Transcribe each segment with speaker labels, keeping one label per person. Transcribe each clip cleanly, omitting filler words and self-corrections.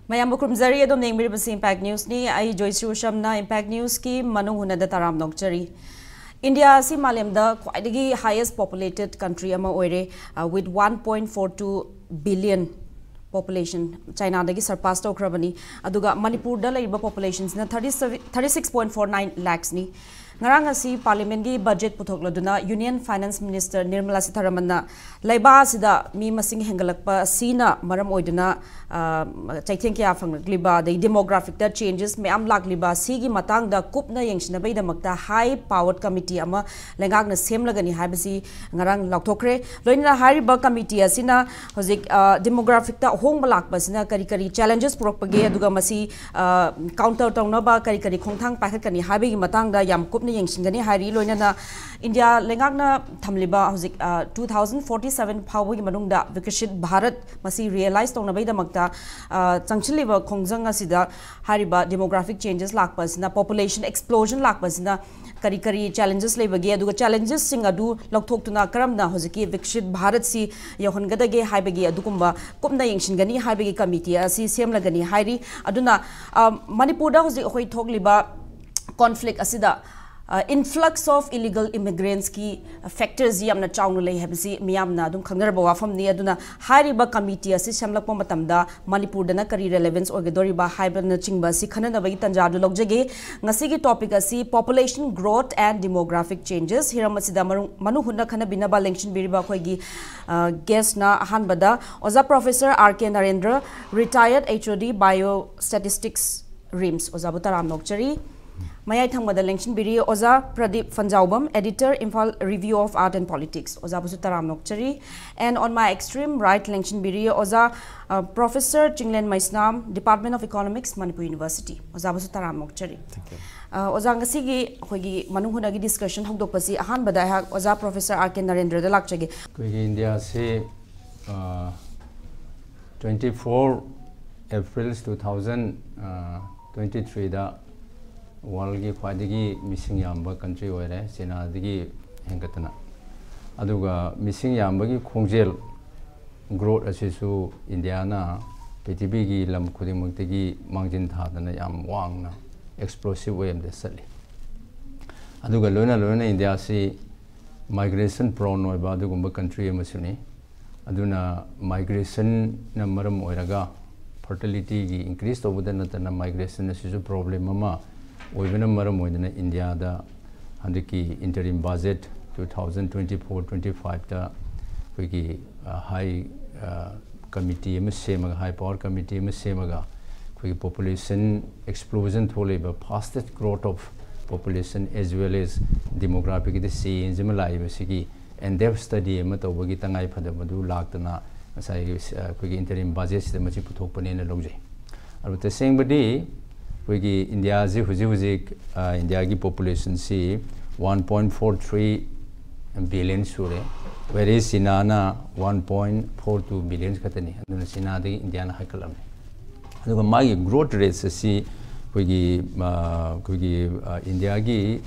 Speaker 1: Mayam Bukrumzari adom nengmiri basi Impact News ni ai Joyce Rushamna Impact News ki manung hunada taram nokchari. India si malemda quite highest populated country ama oire with 1.42 billion population. China dagi surpass to krabani. Aduga Manipur da laiba populations na 36.49 lakhs ni. Ngarang asi parliament gi budget puthokladuna Union Finance Minister Nirmala Sitharaman na laiba sida mi masing hengalakpa sina maram oiduna chaitheng kya fangliba the demographic da changes me am lagliba sigi matang da kupna yengshina bai da makta high powered committee ama lengak na semlagani habisi ngarang laukthokre loina hariba committee asina hojik demographic da hongba lakpa sina kari kari challenges purokpage aduga masi counter tawnaba kari kari khongthang paikhatkani habigi matang da yam Yengshingani Hari Loinana India Lengagna Tamliba Hosik 2047 Power Manunda Vikashit Bharat Masi realized on Nabeda Makta Changchiliba Kongjanga Sida Hariba demographic changes lakpasina population explosion lakpasina kari kari challenges lebagi aduga challenges sing adu lokthok tuna karamna hojiki Vikashit Bharat si yohongadage haibagi adukumba kupna yengshingani haibagi committee asi semlagani Hari aduna Manipur da hojik hoi thogliba conflict asida influx of illegal immigrants ki factors yamna chawnu lei habisi miyamna dum khangarba wafam ni aduna hariba committee asi samlakpa matamda Manipur dana kari relevance orgadori ba haibana chingba si khana bagi tanjadu logjage ngasi gi topic asi population growth and demographic changes hiramasida manu hunna khana binaba lengchin biriba khoigi guest na hanbada oza professor RK Narendra retired HOD biostatistics RIMS oza butaram nokchari Mayai Thangmada Lengshin Biri Oza Pradeep Fanjaubam, editor, Imphal Review of Art and Politics, Oza Busutaram Nokchari, and on my extreme right, Lengshin Biri Oza Professor Chinglen Maisnam, Department of Economics, Manipur University, Oza Busutaram Nokchari. Thank you. Oza Ngasigi Hogi Manuhunagi discussion Hogdopasi, Ahan Badahak, Oza Professor RK Narendra the Lakchagi.
Speaker 2: India say 24 April 2023 da world ki khwadigi missing yamba country oire China digi hengatana aduga missing yamba gi khongjel growth asisu India na PTB gi lam khudimuk tegi mangjin thadana yam wangna explosive way de sali aduga loina India si migration prone oi ba dugumba country emasuni aduna migration na maram oiraga fertility gi increase to budana tana migration asisu problem ama Oivana Maramoidana India da Handiki interim budget 2024-25 da Wiki high committee Semaga high power committee Semaga Wiki population explosion thole fastest growth of population as well as demographic the change Malay Siki and dev study Matawagi Tangai Padamadu Laktana as I Wiki interim budget the Machiputopan in a logi. I would say body Wiki India ji huji India ki population si 1.43 billion sure whereas Sinana 1.42 billion katani aduna Sina de India na hakalamne aduga magi growth rate si wiki India ki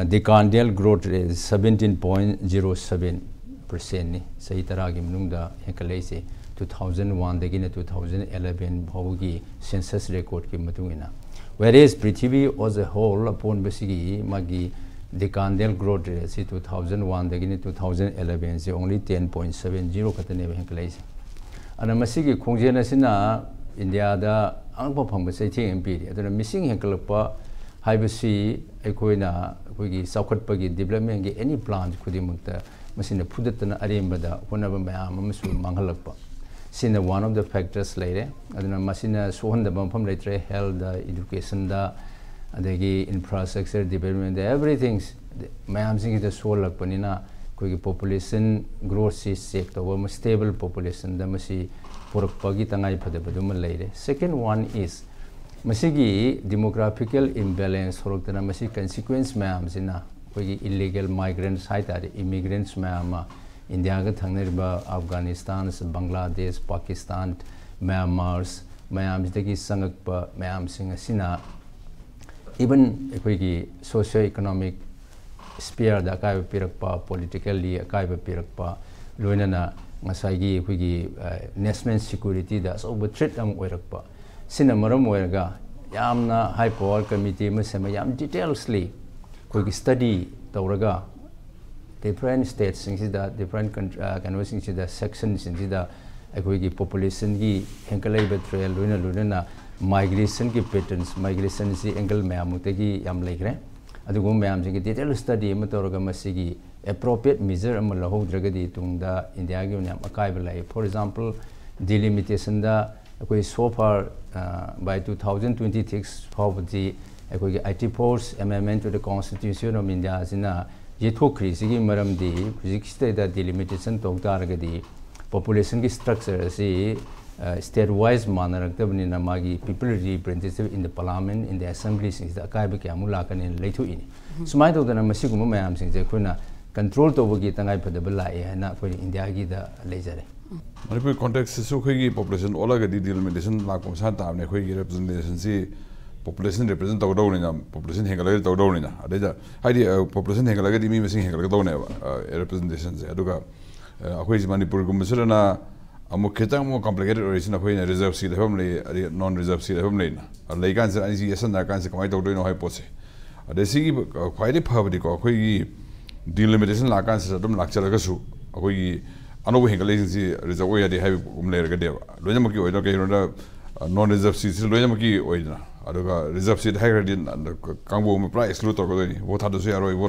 Speaker 2: decantial growth rate 17.07% ni sahi tarah ki manungda hekalai se 2001 dagina 2011 bhawgi census record ki matungina whereas Prithvi as a whole upon basically magi decantial growth rate si 2001 dagina 2011 se only 10.70 katane henkalai se ana masigi khongjena sina India da angpa phangba sai thi MP aduna missing henkalpa haibasi ekoina koigi saukhatpa gi development gi any plans khudimukta masina phudatna arembada honaba mayam amasu manghalakpa Sina one of the factors later, aduna masina sohan da bampham later health, education da, adagi infrastructure development, everything. Mayam singi da soul lakpanina koi population growth is safe to one stable population da masi porokpagi tangai phade baduma later. Second one is masigi demographical imbalance horoktana masi consequence mayam sina koi illegal migrants haitari immigrants mayama India ga thangnerba Afghanistan, Bangladesh, Pakistan, Myanmar, Mayam dagi sangakpa Mayam sing asina even ekoi socio-economic sphere da kai pirakpa politically kai pirakpa loinana ngasai gi ekoi national security da so threat am oirakpa सिना मरम ओरगा यामना high power committee में सेम याम डिटेल्सली कोई study तौरगा different states सिंगसिदा different country सिंगसिदा section सिंगसिदा अखोई population की हेंकलाई बत्रेल लुना लुना migration की patterns migration से एंगल में आमुते की याम लेकरे अदुगो मैम से की डिटेल स्टडी में तौरगा मसीगी appropriate measure अमल हो द्रगदी तुंगदा इंडिया की उन्याम अकाई बलाई for example delimitation दा अखोई so far by 2026 फावती अखोई IT force amendment to the constitution of India सिना ये थोकरी सिगी मरम दी फिजिक्स दा डिलिमिटेशन तौतारगदी population की structure से state wise मानर रखते ना मागी people representative in the parliament in the assembly Singh दा काय बे क्या मुला कने लेथु इनी सुमाय तो दना मसी गुम मयाम सिंह जे खुना कंट्रोल तो बगी तंगाई फदब लाए है ना कोई इंडिया की दा ले जरे
Speaker 3: मणिपुर कॉन्टेक्स्ट से कोई population ओला गदी डिलिमिटेशन लाको सा तामने कोई representation से population represent तौदौ ने population हेंगला तौदौ ने अदे जा हाइदि population हेंगला गदी मी मसिंग हेंगला तौने representation से अदुगा अखोई मणिपुर गुमसरना अमु खेता मो complicated ओरिजिन अखोई reserve seat हम ले non reserve seat हम ले ना ले कान से अनि यसन ना कान से कमाई तौदौ नो हाइ पोसे अदे सिगी क्वाइट फबदि को अखोई delimitation ला कान से अदुम लाक्चरगसु अखोई अनोबो हेंगला से reserve ओया दे हाइ गुम लेरगा देबा लोजमकी ओइदो के non reserve seat लोजमकी ओइदना अदुगा reserve seat हाइ रेडी कांगबो में प्राइस exclude तौको दोनी वो थादो से यारोय वो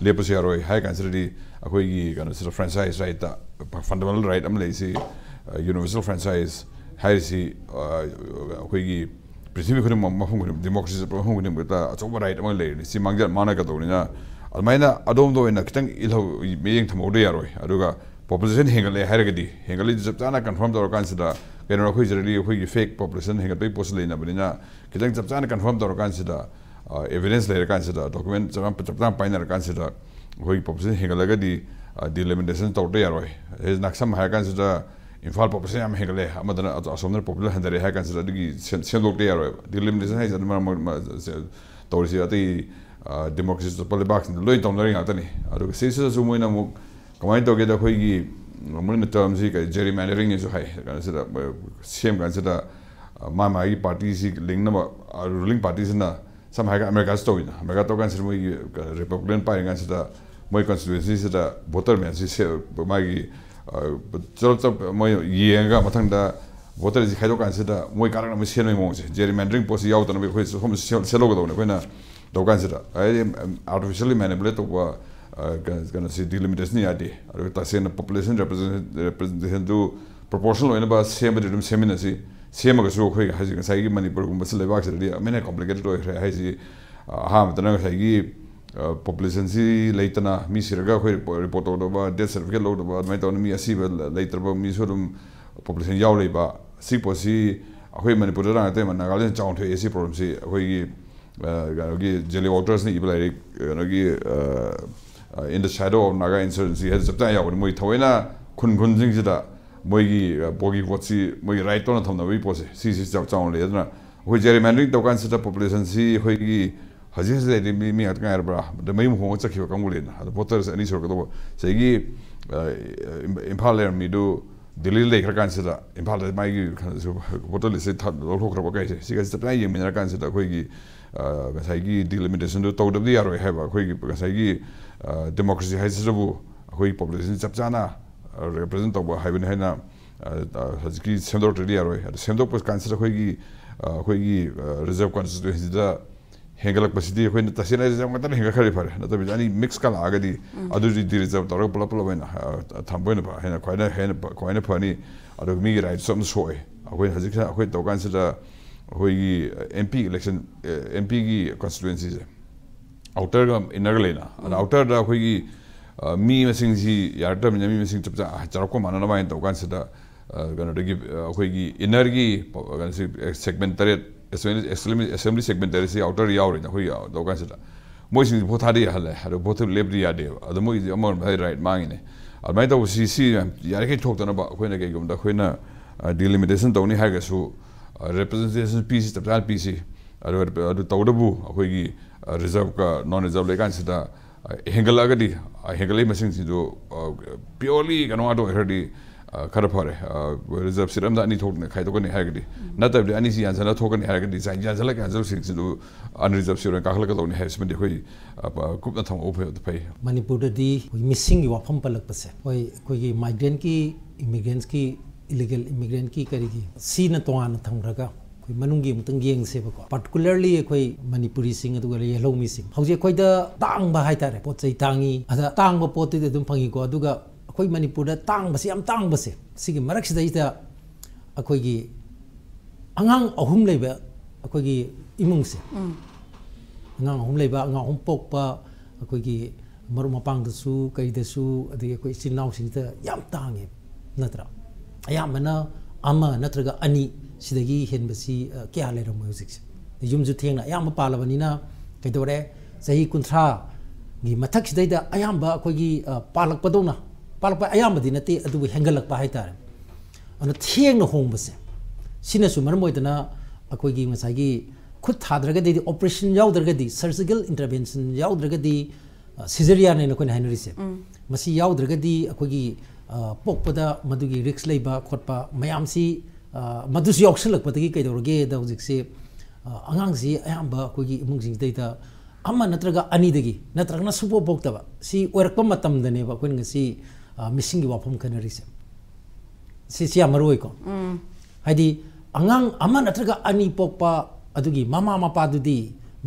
Speaker 3: लेपस यारोय हाइ कंसिडरली अखोई कान से franchise right ता fundamental right अम लेसी universal franchise हाइ सी अखोई पृथ्वी खुन मफम खुन democracy मफम खुन बता अचोबा right अम ले सी मांगजा माना का दोनिना अदमाइना अदोम दो इन खितंग इलहो मेयंग थमोदो यारोय अदुगा population हेंगले हाइरगदी हेंगले जबचाना confirm तौर कांसिदा केनो अखोई जरली अखोई fake population हेंगले पोस्ट लेना बनिना कितंग जबचाना confirm तौर कांसिदा evidence लेर कांसिदा document जबचाना पाइनर कांसिदा अखोई population हेंगलगदी delimitation तौर यारोय हे नक्सम हाय कांसिदा इम्फाल population याम हेंगले अमदना असोमनर population हंदरे हाय कांसिदा दिगी सेंदोक्टे यारोय delimitation हाय जदमा तौरसी अति democracy पॉलिबाक्स लोइ तौनरि गातनी अदुगा सेसस जुमोइना मु कमाई तो गेदा कोई की मुन टर्म से का जेरीमैंडरिंग जो है कांसिदा सेम कांसिदा मामा की पार्टी सी लिंक न रूलिंग पार्टी से ना सम है अमेरिका से तो ना अमेरिका तो कांसिदा मोई रिपब्लिकन पार्टी कांसिदा मोई कॉन्स्टिट्यूएंसी से दा वोटर में से मागी चलो तब मोई येंगा मथंगदा वोटर जी खाइदो कांसिदा मोई कारण में सेन में मोसे जेरीमैंडरिंग पोस याव तो ना कोई हम सेलो गदो कोई ना तो कांसिदा आर्टिफिशियली मैनिपुलेट तो gonna see delimitation ni ade aru ta sen population representation to proportional ena ba same dum semina si same ga so khoi ha ji sai gi manipur gum basle ba se ri amene complicated oi ha ji ha matana sai gi population si leitana mi sirga khoi report do ba death certificate lo do ba mai to mi asi ba later ba mi so dum population yaw lei ba si po si khoi manipur ra ta man nagal chang thwe ac problem si khoi gi jelly waters ni ibla ri gi in the shadow of Naga insurgency has sabta ya moi thoina khun jing jida moi gi bogi wotsi moi right to na thomna wi pose si chang le na hoi gerrymandering to kan sita population si hoi gi haji se de mi at ka bra de mai mo cha ki ka ngule na the voters ani sor ka do se gi impal mi do delhi le ka kan sita impal mai gi voter le se thad lo khok ra ba kai si ga sabta ye mi na kan sita hoi gi ga sai gi delimitation do to de ya ro ha ba hoi gi ga sai gi democracy has rabu hoi population chapchana represent to haibin haina hazki semdo tedi aroi semdo pos consider hoi gi reserve constituency da hengalak pasidi hoi na tasina reserve mata henga khari phare na to ani mix kala agadi adu di reserve to pula pula baina thamboina ba haina khoina phani adu mi right som soi hoi hazki hoi to consider hoi gi mp election mp gi constituencies outer inner lena and outer da khoi mi machine si yarta mi machine chapcha charko manana ma to kan sida gonna to give khoi gi inner gi gan si segment tare assembly segment tare si outer yaw ri khoi to kan sida moi si bo thari hale ha bo thu lebri ya de adu moi amon bhai right mangine almai to si yar ke thok na ba khoi na ke gum da khoi na delimitation to ni ha ga su representation pc chapcha pc adu tawdabu khoi gi reserve ka non reserve le kan sida hengala gadi hengalai machine si do purely kano ado herdi खरा फरे reserve seat अमदा अनि थोकने खाइदोकने हागदी नतबदि अनि सि यान्सना थोकने हागदी जाइन यान्सला cancel सिक्सु unreserved seat काखलकदौनि हाइसमदि खोइ कुपना थम ओफे फै
Speaker 4: मणिपुरदि missing की वाफम पलकपसे होय कोई माइग्रेंट की इमिग्रेंट्स की इलीगल इमिग्रेंट की करीगी सी न तोआन थंगरगा कोई मनुंगी मुतंग येंगसेबको पर्टिकुलरली कोई मणिपुरी सिंग अदुगा येलो मिसिंग हौजे कोइदा तांगबा हाइतारे पोचै तांगी अदा तांगबा पोतुदि अदुम फंगिको अदुगा कोई मणिपुर तांगबसे याम तांगबसे सिगी मरक्सिदैदा अखोइगी अंगांग अहुम लेबा अखोइगी इमुंगसे अंगांग अहुम लेबा अंगांग अहुम पोकपा अखोइगी मरु मपांगदसु कइदसु अदि कोई सिनाउ सिंगता याम तांगे नत्रा अयामना अमा नत्रगा अनि सिदगी हेनबसी क्या लेरम म्यूजिक्स युमजु थेंगना अयाम पालबनिना कइदोरे सही कुंथ्रा गी मथक सिदैदा अयामबा अखोइगी पालकपदोना पालक अयामदी नते अदु हेंगलक हाइतारे अन थेंगना होंबसे सिनसु मरम ओइदना अखोइगी मसागी खुद थाद्रगदि ऑपरेशन याउद्रगदि सर्जिकल इंटरवेंशन याउद्रगदि सिजरियन ने कोइन हाइनरिसे मसी याउद्रगदि अखोइगी पोकपदा मदुगी रिक्स लेबा खोटपा मयामसी मदुस यौसलकपदगी कइदोरगे द हुजिकसे अंगांगसी अयामबा अखोइगी इमुंगसिंगदैदा अमा नत्रगा अनिदगी नत्रगना सुपो पोक्तबा सी ओरकप मतमदनेबा कोइन ngasi मिसिंग की वाफम खनरिसे सी अमरोइको हाइदी अंगांग अमा नत्रगा अनि पोकपा अदुगी मामा मापादुदी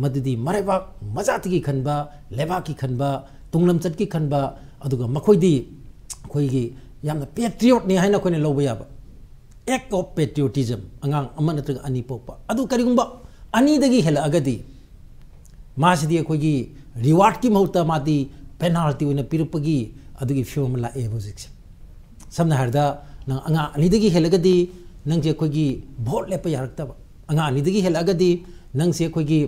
Speaker 4: मदुदी मरेबा मजातगी खनबा लेबाकी खनबा तुंगलमचत की खनबा अदुगा मखोइदी खोइगी यामना पेट्रियट नि हाइना कोइन लौबा याबा एक्ट ऑफ पेट्रियोटिज्म अंगांग अमा नत्रगा अनि पोकपा अदु करिगुंबा अनि दगी हेला अगदी मासिदी अखोइगी रिवार्ड की महत्ता मादी पेनाल्टी ओइना पिरपगी अदुगी फिल्म ला ए बुजिक्स समना हरदा नंग अंगा अनिदगी हेलगदी नंगजे अखोइगी भोट लेप यारक्तबा अंगा अनिदगी हेलगदी नंगसे अखोइगी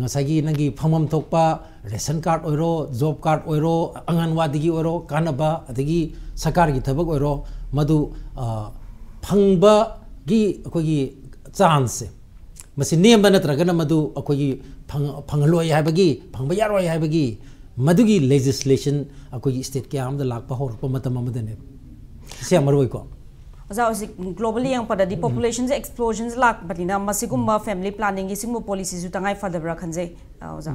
Speaker 4: ngसागी नंगी फमम थोकपा रेशन कार्ड ओइरो जॉब कार्ड ओइरो अंगनवादी ओइरो कानबा अदगी सरकार की थबक ओइरो मदु फंगबा गी अखोइगी चांस मसी नेम नत्रगना मदु अखोइगी फंगलोय हाबगी फंगबा यारोय हाबगी मदुगी लेजिस्लेशन अखोइगी स्टेट के आमदा लाकपा होरपा मतम अमदने से अमरोइको
Speaker 1: globally yang pada di population se explosions lak batina masigumba family planning gi singmo policy ju tangai fadabra khanje oza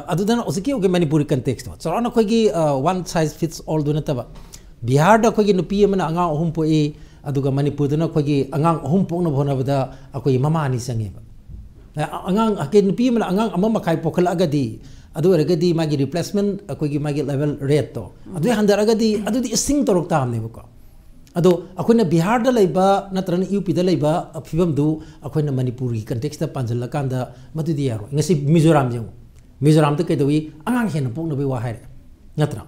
Speaker 4: adudan osiki oge manipuri context so ana khoigi one size fits all do nataba bihar da khoigi nupi amana anga ohum po e aduga manipur dana khoigi angang ohum pokna bhona bada akoi mama ani sange ba angang ake nupi amana angang amma makai pokhala agadi adu eragadi magi replacement akoigi magi level rate to adu handaragadi adu di sing torok ta amne ko अदो अखोइना बिहार दा लैबा नत्रन UP दा लैबा फिबम दु अखोइना मणिपुर की context दा पांजल कांदा मदुदी यारो ngasi Mizoram जेउ Mizoram दा कैदोई अंगांग हेन पोकनबे वा हारे नत्रा